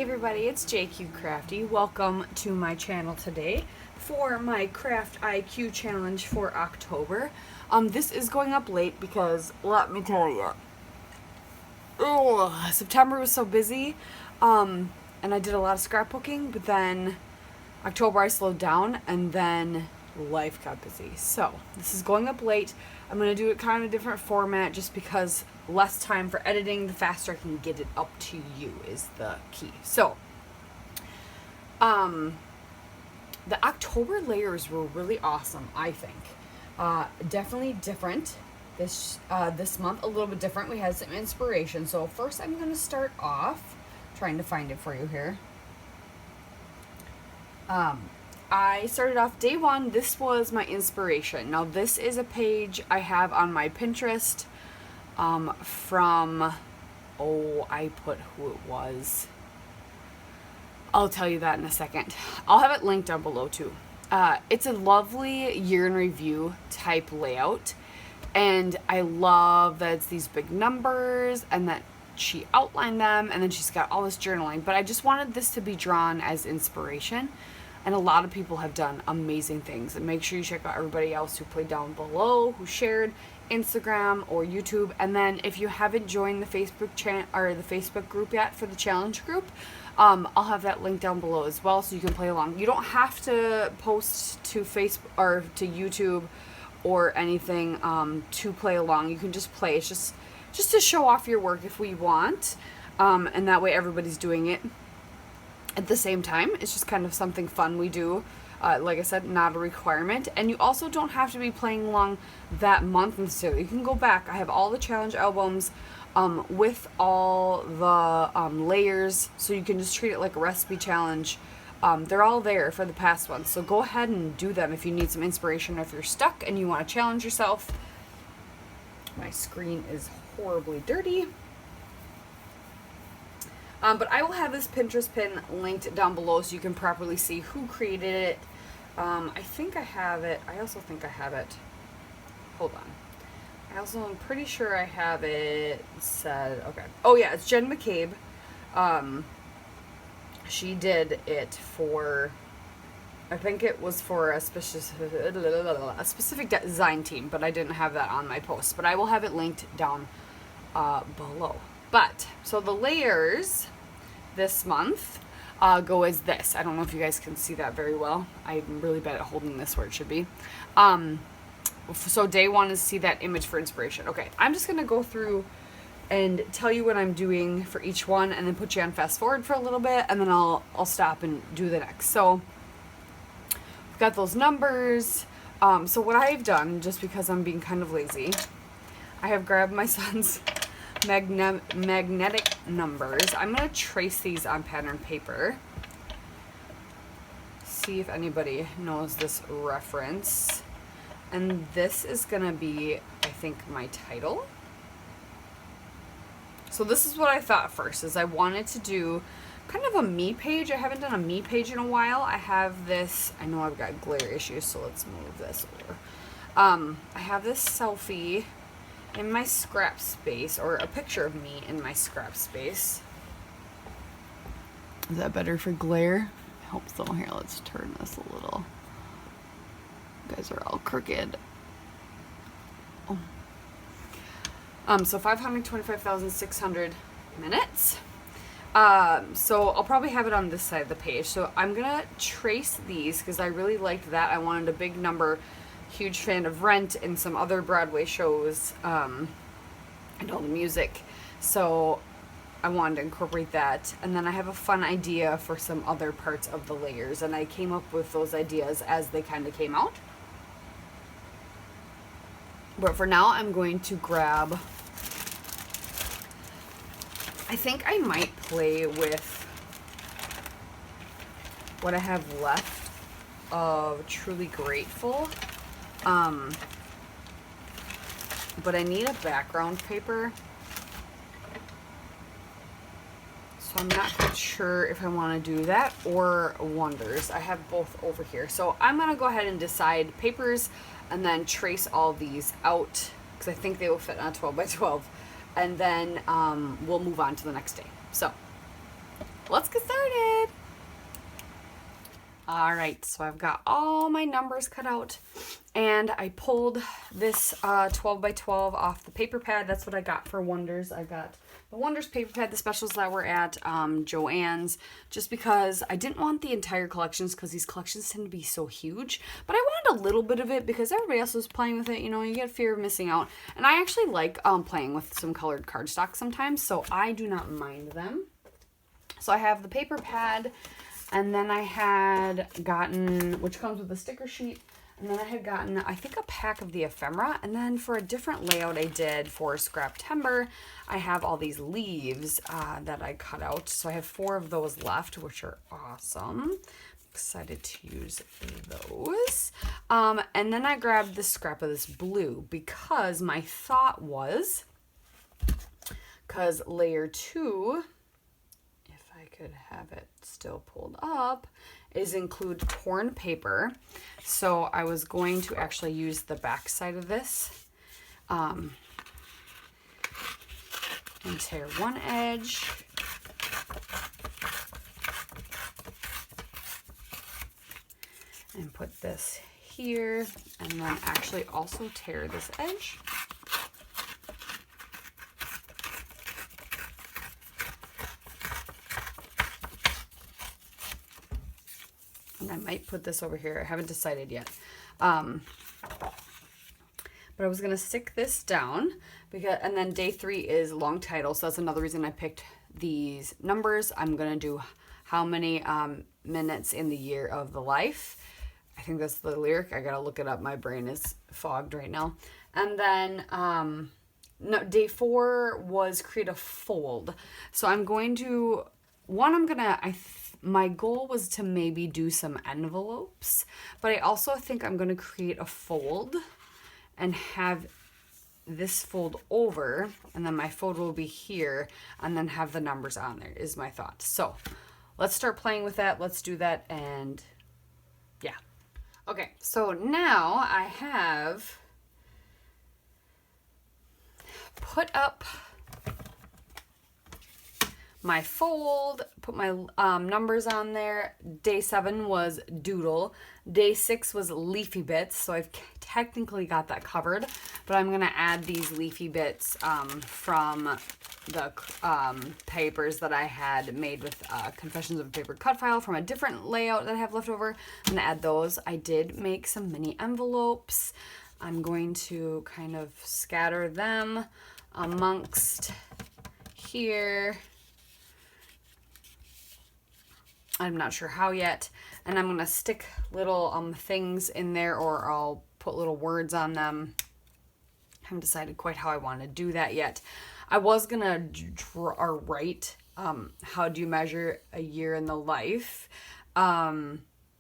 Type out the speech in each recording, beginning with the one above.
everybody, it's Jacqie Crafty. Welcome to my channel today for my Craft IQ challenge for October. This is going up late because, let me tell you, September was so busy, and I did a lot of scrapbooking, but then October I slowed down, and then life got busy. So this is going up late. I'm going to do it kind of different format just because less time for editing, the faster I can get it up to you is the key. So the October layers were really awesome, I think. Definitely different this month, a little bit different. We had some inspiration. So first I'm going to start off trying to find it for you here. I started off day one. This was my inspiration. Now this is a page I have on my Pinterest from, I put who it was. I'll tell you that in a second. I'll have it linked down below too. It's a lovely year in review type layout, and I love that it's these big numbers and that she outlined them, and then she's got all this journaling. But I just wanted this to be drawn as inspiration, and a lot of people have done amazing things. And make sure you check out everybody else who played down below, who shared Instagram or YouTube. And then if you haven't joined the Facebook channel or the Facebook group yet for the challenge group, I'll have that link down below as well, so you can play along. You don't have to post to Facebook or to YouTube or anything to play along. You can just play. It's just to show off your work if we want, and that way everybody's doing it at the same time. It's just kind of something fun we do. Like I said, not a requirement. And you also don't have to be playing along that month necessarily. You can go back. I have all the challenge albums with all the layers, so you can just treat it like a recipe challenge. They're all there for the past ones, so go ahead and do them if you need some inspiration, if you're stuck and you want to challenge yourself. My screen is horribly dirty. But I will have this Pinterest pin linked down below so you can properly see who created it. I think I have it. I also think I have it. Hold on. I also am pretty sure I have it said. Okay. Oh yeah, it's Jen McCabe. She did it for, I think it was for a specific design team, but I didn't have that on my post. But I will have it linked down below. But, so the layers this month go as this. I don't know if you guys can see that very well. I'm really bad at holding this where it should be. So day one is see that image for inspiration. Okay, I'm just going to go through and tell you what I'm doing for each one, and then put you on fast forward for a little bit, and then I'll stop and do the next. So we've got those numbers. So what I've done, just because I'm being kind of lazy, I have grabbed my son's magnetic numbers. I'm going to trace these on pattern paper. See if anybody knows this reference. And this is going to be, I think, my title. So this is what I thought first, is I wanted to do kind of a me page. I haven't done a me page in a while. I have this, I know I've got glare issues, so let's move this over. I have this selfie in my scrap space, or a picture of me in my scrap space. Is that better for glare? I hope so. Here, let's turn this a little. You guys are all crooked. Oh. So 525,600 minutes. So I'll probably have it on this side of the page. So I'm gonna trace these because I really liked that. I wanted a big number. Huge fan of Rent and some other Broadway shows, and all the music, so I wanted to incorporate that. And then I have a fun idea for some other parts of the layers, and I came up with those ideas as they kind of came out. But for now, I'm going to grab, I think I might play with what I have left of Truly Grateful. But I need a background paper, so I'm not quite sure if I want to do that or Wonders. I have both over here, so I'm gonna go ahead and decide papers and then trace all these out because I think they will fit on a 12 by 12, and then we'll move on to the next day. So let's get started. All right, so I've got all my numbers cut out, and I pulled this 12 by 12 off the paper pad. That's what I got for Wonders. I got the Wonders paper pad, the specials that were at Joann's, just because I didn't want the entire collections, because these collections tend to be so huge, but I wanted a little bit of it because everybody else was playing with it. You know, you get fear of missing out, and I actually like playing with some colored cardstock sometimes, so I do not mind them. So I have the paper pad. And then I had gotten, which comes with a sticker sheet, and then I had gotten, I think, a pack of the ephemera. And then for a different layout I did for Scraptember, I have all these leaves that I cut out. So I have 4 of those left, which are awesome. Excited to use those. And then I grabbed the scrap of this blue because my thought was, because layer 2, could have it still pulled up, is include torn paper. So I was going to actually use the back side of this and tear one edge and put this here, and then actually also tear this edge. I might put this over here. I haven't decided yet. But I was going to stick this down, because, and then day 3 is long title. So that's another reason I picked these numbers. I'm going to do how many minutes in the year of the life. I think that's the lyric. I got to look it up. My brain is fogged right now. And then no, day 4 was create a fold. So I'm going to, my goal was to maybe do some envelopes, but I also think I'm going to create a fold and have this fold over, and then my fold will be here, and then have the numbers on there, is my thought. So let's start playing with that. Let's do that, and yeah. Okay, so now I have put up my fold, put my numbers on there. Day 7 was doodle. Day 6 was leafy bits, so I've technically got that covered, but I'm gonna add these leafy bits from the papers that I had made with Confessions of a Paper Cut File from a different layout that I have left over. I'm gonna add those. I did make some mini envelopes. I'm going to kind of scatter them amongst here. I'm not sure how yet, and I'm gonna stick little things in there, or I'll put little words on them. I haven't decided quite how I want to do that yet. I was gonna draw or write how do you measure a year in the life, but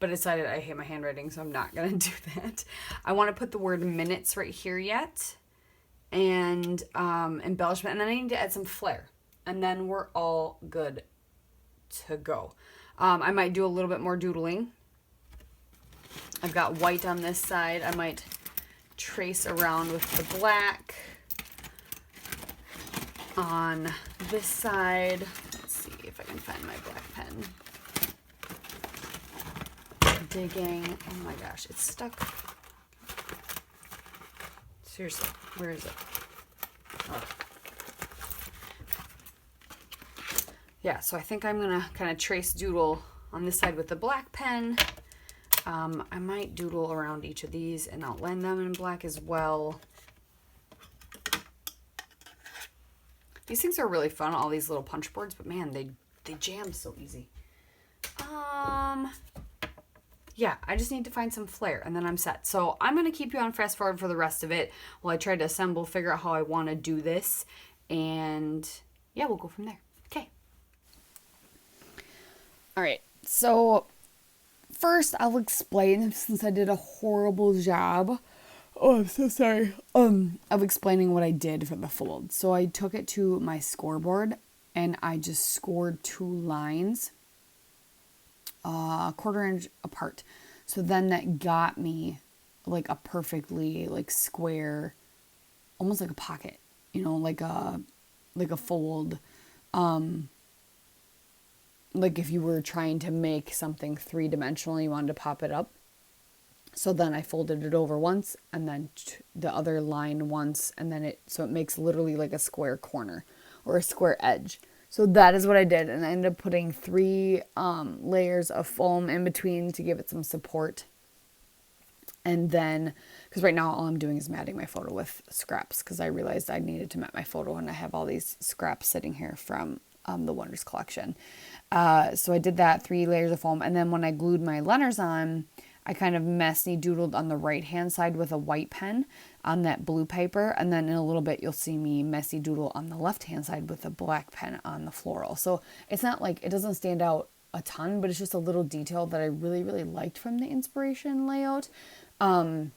I decided I hate my handwriting, so I'm not gonna do that. I want to put the word minutes right here yet, and embellishment, and then I need to add some flair, and then we're all good to go. I might do a little bit more doodling. I've got white on this side. I might trace around with the black on this side. Let's see if I can find my black pen. Digging. Oh my gosh, it's stuck. Seriously, where is it? Oh. Yeah, so I think I'm gonna kind of trace doodle on this side with the black pen. I might doodle around each of these and outline them in black as well. These things are really fun, all these little punch boards, but man, they jam so easy. Yeah, I just need to find some flair, and then I'm set. So I'm gonna keep you on fast forward for the rest of it while I try to assemble, figure out how I want to do this, and yeah, we'll go from there. Okay. All right, so first I'll explain, since I did a horrible job. Oh, I'm so sorry. Of explaining what I did for the fold. So I took it to my scoreboard and I just scored 2 lines, a quarter inch apart. So then that got me like a perfectly like square, almost like a pocket, you know, like a fold. like if you were trying to make something three-dimensional, you wanted to pop it up. So then I folded it over once and then the other line once, and then so it makes literally like a square corner or a square edge. So that is what I did, and I ended up putting 3 layers of foam in between to give it some support. And then, because right now all I'm doing is matting my photo with scraps, because I realized I needed to mat my photo, and I have all these scraps sitting here from the Wonders collection. So I did that, 3 layers of foam, and then when I glued my letters on, I kind of messy doodled on the right hand side with a white pen on that blue paper, and then in a little bit you'll see me messy doodle on the left hand side with a black pen on the floral. So it's not like, it doesn't stand out a ton, but it's just a little detail that I really, really liked from the inspiration layout. And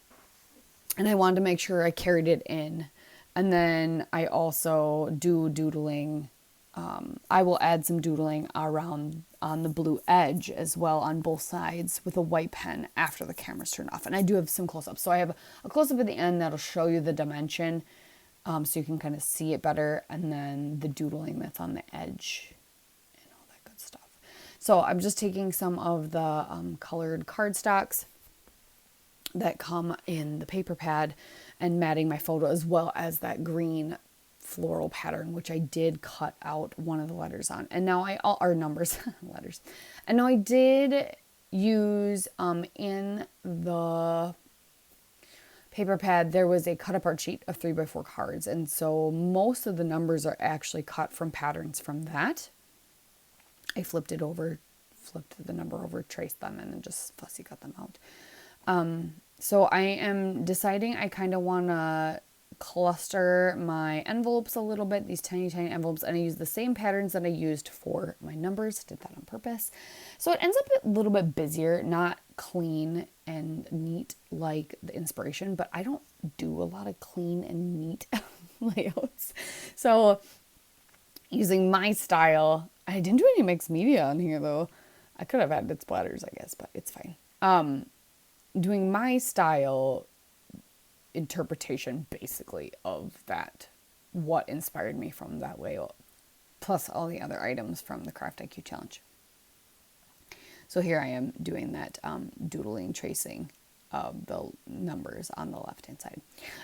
I wanted to make sure I carried it in. And then I also do doodling. I will add some doodling around on the blue edge as well on both sides with a white pen after the camera's turned off. And I do have some close-ups. So I have a close-up at the end that'll show you the dimension, so you can kind of see it better. And then the doodling that's on the edge and all that good stuff. So I'm just taking some of the colored cardstocks that come in the paper pad and matting my photo, as well as that green floral pattern, which I did cut out one of the letters on. And now or numbers, letters. And now I did use, in the paper pad, there was a cut apart sheet of 3x4 cards. And so most of the numbers are actually cut from patterns from that. I flipped the number over, traced them, and then just fussy cut them out. So I am deciding I kind of want to cluster my envelopes a little bit, these tiny, tiny envelopes, and I use the same patterns that I used for my numbers. Did that on purpose. So it ends up a little bit busier, not clean and neat like the inspiration, but I don't do a lot of clean and neat layouts. So using my style, I didn't do any mixed media on here though. I could have added splatters, I guess, but it's fine. Doing my style interpretation basically of that, what inspired me from that layout, plus all the other items from the Craft IQ challenge. So here I am doing that doodling, tracing of the numbers on the left hand side.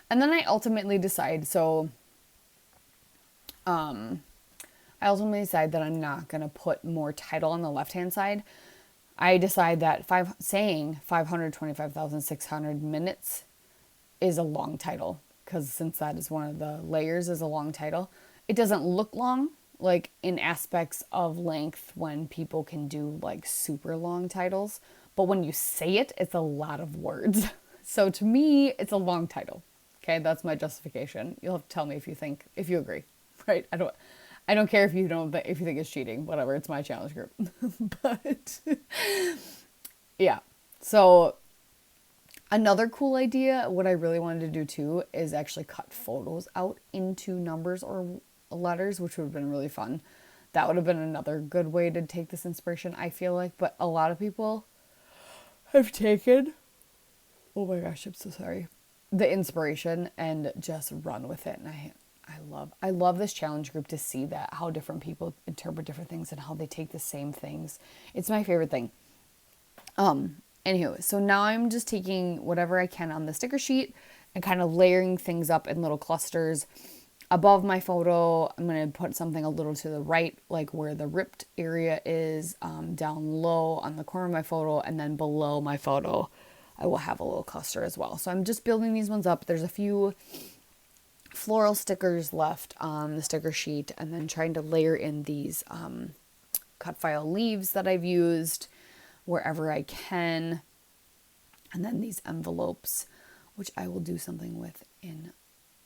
And then I ultimately decide, that I'm not going to put more title on the left hand side. I decide that saying 525,600 minutes is a long title, because since that is one of the layers is a long title, it doesn't look long, like in aspects of length when people can do like super long titles, but when you say it, it's a lot of words. So to me, it's a long title. Okay, that's my justification. You'll have to tell me if you agree, right? I don't care if you think it's cheating, whatever, it's my challenge group. But yeah. So another cool idea, what I really wanted to do too, is actually cut photos out into numbers or letters, which would have been really fun. That would have been another good way to take this inspiration, I feel like. But a lot of people have taken, oh my gosh, I'm so sorry, the inspiration and just run with it. And I love this challenge group to see that, how different people interpret different things and how they take the same things. It's my favorite thing. Anywho, so now I'm just taking whatever I can on the sticker sheet and kind of layering things up in little clusters. Above my photo, I'm going to put something a little to the right, like where the ripped area is, down low on the corner of my photo, and then below my photo, I will have a little cluster as well. So I'm just building these ones up. There's a few floral stickers left on the sticker sheet, and then trying to layer in these cut file leaves that I've used wherever I can, and then these envelopes, which I will do something with in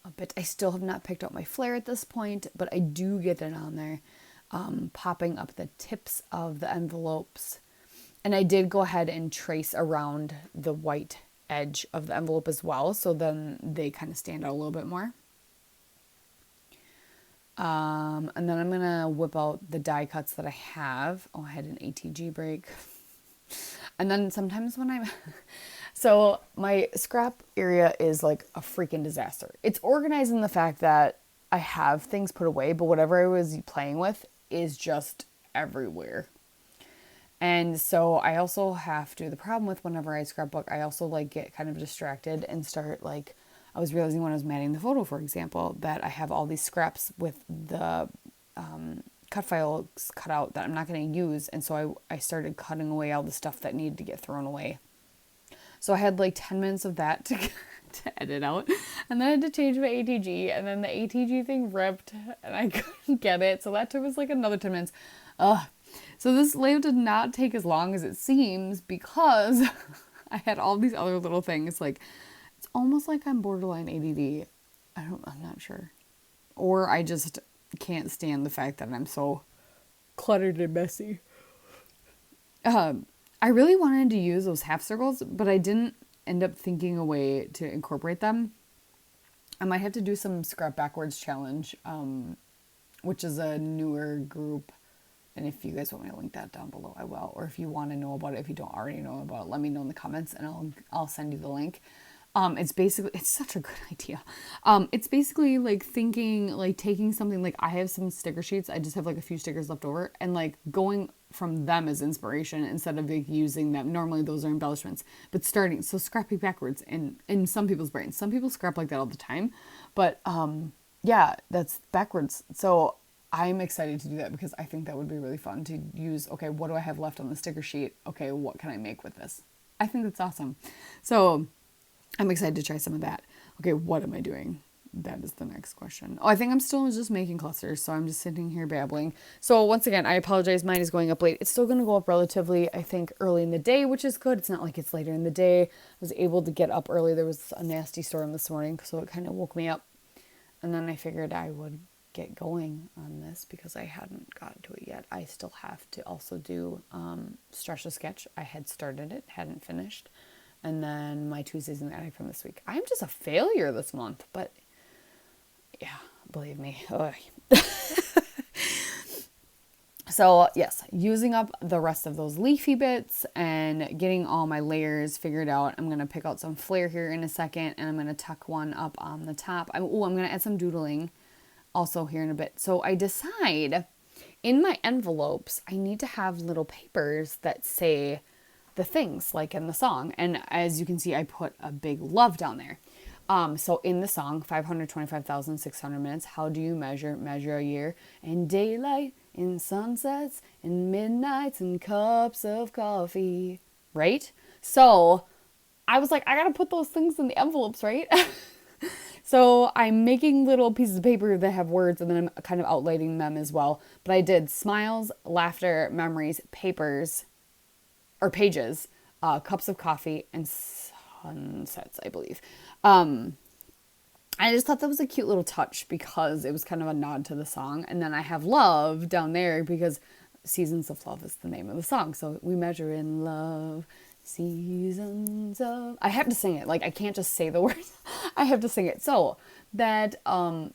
a bit. I still have not picked out my flare at this point, but I do get it on there, popping up the tips of the envelopes. And I did go ahead and trace around the white edge of the envelope as well, so then they kind of stand out a little bit more. And then I'm gonna whip out the die cuts that I have. Oh, I had an ATG break. And then sometimes when so my scrap area is like a freaking disaster. It's organized in the fact that I have things put away, but whatever I was playing with is just everywhere. And so I also have to, the problem with whenever I scrapbook, I also like get kind of distracted and start like, I was realizing when I was matting the photo, for example, that I have all these scraps with the cut files cut out that I'm not going to use. And so I started cutting away all the stuff that needed to get thrown away. So I had like 10 minutes of that to edit out. And then I had to change my ATG. And then the ATG thing ripped and I couldn't get it. So that took us like another 10 minutes. Ugh. So this layout did not take as long as it seems because I had all these other little things. Like, it's almost like I'm borderline ADD. I'm not sure. Or I just can't stand the fact that I'm so cluttered and messy. I really wanted to use those half circles, but I didn't end up thinking a way to incorporate them. I might have to do some scrap backwards challenge, which is a newer group. And if you guys want me to link that down below, I will. Or if you want to know about it, if you don't already know about it, let me know in the comments and I'll send you the link. It's such a good idea. It's basically like thinking, like taking something, like I have some sticker sheets. I just have like a few stickers left over and like going from them as inspiration instead of like using them. Normally those are embellishments, but so scrapping backwards in some people's brains. Some people scrap like that all the time, but, yeah, that's backwards. So I'm excited to do that because I think that would be really fun to use. Okay, what do I have left on the sticker sheet? Okay, what can I make with this? I think that's awesome. So I'm excited to try some of that. Okay, what am I doing? That is the next question. Oh, I think I'm still just making clusters, so I'm just sitting here babbling. So once again, I apologize. Mine is going up late. It's still going to go up relatively, I think, early in the day, which is good. It's not like it's later in the day. I was able to get up early. There was a nasty storm this morning, so it kind of woke me up. And then I figured I would get going on this because I hadn't gotten to it yet. I still have to also do Stretch the Sketch. I had started it, hadn't finished. And then my Tuesdays in the Attic from this week. I'm just a failure this month, but yeah, believe me. So yes, using up the rest of those leafy bits and getting all my layers figured out. I'm going to pick out some flare here in a second and I'm going to tuck one up on the top. I'm going to add some doodling also here in a bit. So I decide in my envelopes, I need to have little papers that say the things like in the song. And as you can see, I put a big love down there. So in the song, 525,600 minutes, how do you measure a year? In daylight, in sunsets, in midnights, and cups of coffee, right? So I was like, I gotta put those things in the envelopes, right? So I'm making little pieces of paper that have words and then I'm kind of outlining them as well. But I did smiles, laughter, memories, papers, or pages, cups of coffee, and sunsets, I believe. I just thought that was a cute little touch because it was kind of a nod to the song. And then I have love down there because Seasons of Love is the name of the song. So we measure in love, seasons of... I have to sing it. Like, I can't just say the words. I have to sing it. So that,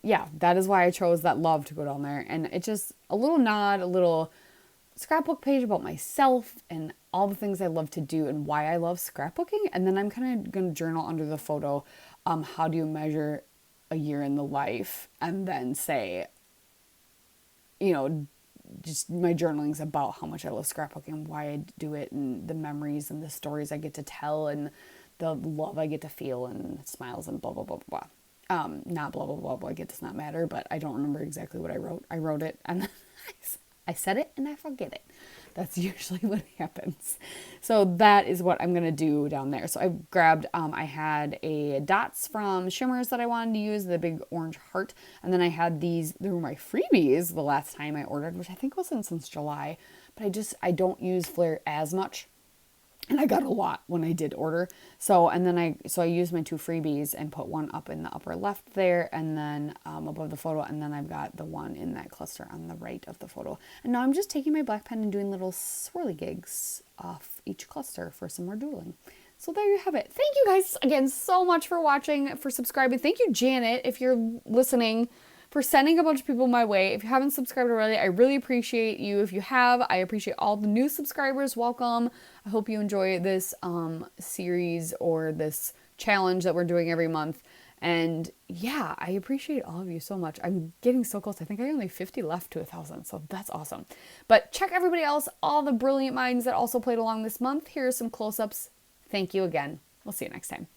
yeah, that is why I chose that love to go down there. And it's just a little nod, a little scrapbook page about myself and all the things I love to do and why I love scrapbooking. And then I'm kind of going to journal under the photo, how do you measure a year in the life, and then say, you know, just my journaling's about how much I love scrapbooking and why I do it and the memories and the stories I get to tell and the love I get to feel and smiles and blah, blah, blah, blah, blah. Not blah, blah, blah, blah. It does not matter, but I don't remember exactly what I wrote. I wrote it and I said it and I forget it. That's usually what happens. So that is what I'm going to do down there. So I grabbed, I had a dots from Shimmers that I wanted to use, the big orange heart. And then I had these, they were my freebies the last time I ordered, which I think wasn't since July. But I don't use Flare as much. And I got a lot when I did order. So I used my two freebies and put one up in the upper left there and then above the photo. And then I've got the one in that cluster on the right of the photo. And now I'm just taking my black pen and doing little swirly gigs off each cluster for some more doodling. So there you have it. Thank you guys again so much for watching, for subscribing. Thank you, Janet, if you're listening, for sending a bunch of people my way. If you haven't subscribed already, I really appreciate you. If you have, I appreciate all the new subscribers. Welcome. I hope you enjoy this series or this challenge that we're doing every month. And yeah, I appreciate all of you so much. I'm getting so close. I think I only 50 left to 1,000, so that's awesome. But check everybody else, all the brilliant minds that also played along this month. Here are some close-ups. Thank you again. We'll see you next time.